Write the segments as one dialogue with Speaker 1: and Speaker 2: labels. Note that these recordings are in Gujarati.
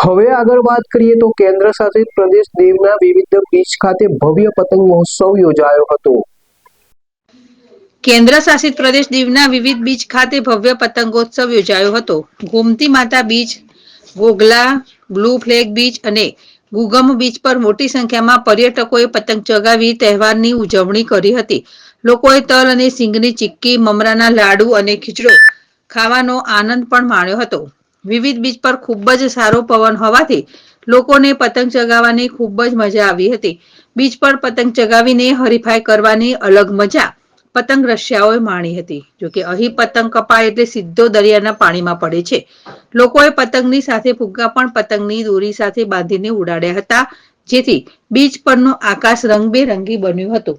Speaker 1: હવે આગળ વાત કરીએ તો કેન્દ્ર શાસિત પ્રદેશ દીવના વિવિધ બીચ ખાતે ભવ્ય પતંગ મહોત્સવ યોજાયો હતો।
Speaker 2: કેન્દ્ર શાસિત પ્રદેશ દીવના વિવિધ બીચ ખાતે ભવ્ય પતંગોત્સવ યોજાયો હતો। ગોમતી માતા બીચ, ગોગલા, બ્લુ ફ્લેગ બીચ અને ગુગમ બીચ પર મોટી સંખ્યામાં પર્યટકોએ પતંગ ચગાવી તહેવારની ઉજવણી કરી હતી। લોકોએ તલ અને સિંગની ચીક્કી, મમરાના લાડુ અને ખીચડો ખાવાનો આનંદ પણ માણ્યો હતો। વિવિધ બીચ પર ખૂબ જ સારો પવન હોવાથી લોકોને પતંગ ચગાવવાની ખૂબ જ મજા આવી હતી। બીચ પર પતંગ ચગાવીને હરીફાઈ કરવાની અલગ મજા પતંગ રશિયાઓએ માણી હતી। જોકે અહીં પતંગ કપાય એટલે સીધો દરિયાના પાણીમાં પડે છે। લોકોએ પતંગની સાથે ફુગ્ગા પણ પતંગની દોરી સાથે બાંધીને ઉડાડ્યા હતા, જેથી બીચ પરનો આકાશ રંગબેરંગી બન્યું હતું।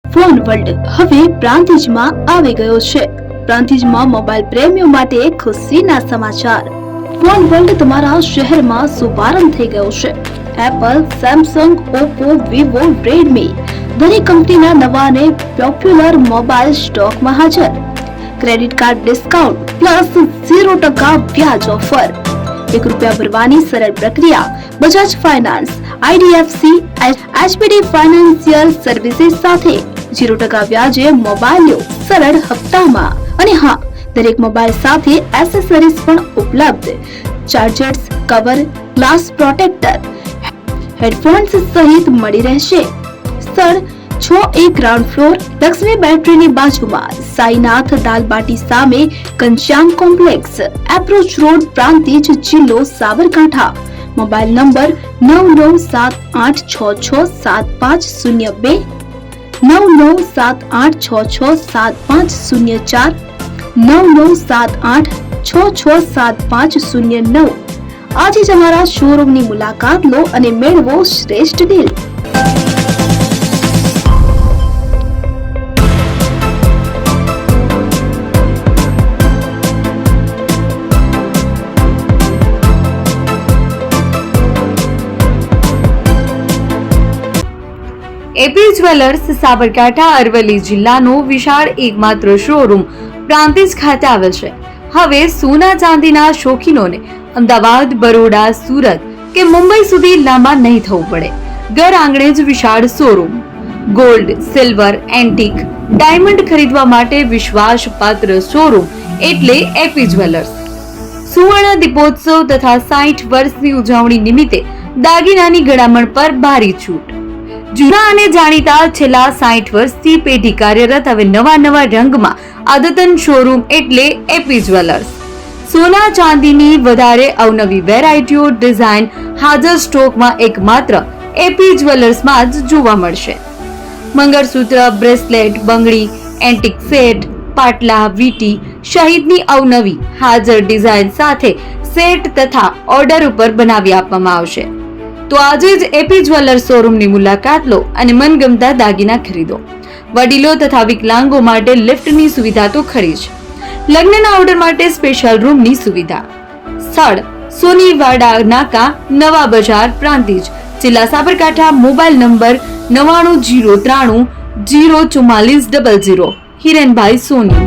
Speaker 3: ફોન વર્લ્ડ હવે પ્રાંતિજમાં આવી ગયો છે। પ્રાંતિજમાં મોબાઈલ પ્રેમીઓ માટે ખુશીના સમાચાર। ફોન વર્લ્ડ તમારા શહેરમાં શુભારંભ થઈ ગયો છે। Apple, Samsung, Oppo, Vivo, Redmi દરેક કંપનીના નવા અને પોપ્યુલર મોબાઈલ સ્ટોકમાં હાજર। ક્રેડિટ કાર્ડ ડિસ્કાઉન્ટ પ્લસ 0% વ્યાજ ઓફર। ₹1 ભરવાની સરળ પ્રક્રિયા। Bajaj finance, IDFC, HPD financial services સાથે 0% વ્યાજે મોબાઈલ સરળ હપ્તામાં। અને હા, દરેક મોબાઈલ સાથે એસેસરીઝ પણ ઉપલબ્ધ। Chargers, cover, glass protractor, headphones સહિત મળી રહેશે। સ્થળ 6A ગ્રાઉન્ડ ફ્લોર, લક્ષ્મી બેટરીની બાજુમાં, સાઈનાથ દાલબાટી સામે, Ghanshyam complex, approach road, Prantij, જિલ્લો સાબરકાંઠા। Mobile number 9978667502, 9978667504, 9978667509। આજે જ અમારા શોરૂમની મુલાકાત લો અને મેળવો શ્રેષ્ઠ deal.
Speaker 4: AP jewellers Sabarkantha Aravalli જિલ્લાનો વિશાળ એકમાત્ર શોરૂમ પ્રાંતિજ ખાતે આવેલ છે। હવે સોના ચાંદીના શોખીનોને અમદાવાદ, બરોડા, સુરત કે મુંબઈ સુધી લાંબા નહીં થવું પડે। ઘર આંગણે જ વિશાળ showroom. Gold, silver, antique, diamond ખરીદવા માટે વિશ્વાસપાત્ર શોરૂમ એટલે એપી જ્વેલર્સ। સુવર્ણ દીપોત્સવ તથા 60 વર્ષની ઉજવણી નિમિત્તે દાગીનાની ગળામણ પર ભારી છૂટ। જૂના અને જાણીતા છેલ્લા 60 વર્ષથી પેઢી કાર્યરત હવે નવા રંગમાં અદ્યતન શોરૂમ એટલે એપી જ્વેલર્સ। સોના ચાંદીની વધારે અવનવી વેરાયટીઓ, ડિઝાઇન હાજર સ્ટોકમાં એકમાત્ર એપી જ્વેલર્સમાં જ જોવા મળશે। મંગળસૂત્ર, બ્રેસલેટ, બંગડી, એન્ટિક સેટ, પાટલા, વીટી સહિતની અવનવી હાજર ડિઝાઇન સાથે સેટ તથા ઓર્ડર ઉપર બનાવી આપવામાં આવશે। તો આજે જ એપી જ્વેલર્સ શોરૂમની મુલાકાત લો અને મનગમતા દાગીના ખરીદો। વડીલો તથા વિકલાંગો માટે લિફ્ટની સુવિધા તો ખરી જ, લગ્નના ઓર્ડર માટે સ્પેશિયલ રૂમની સુવિધા। સ્થળ સોનીવાડા નાકા, નવા બજાર, પ્રાંતિજ, જિલ્લા સાબરકાંઠા। Mobile number 9903004400। હિરેનભાઈ સોની।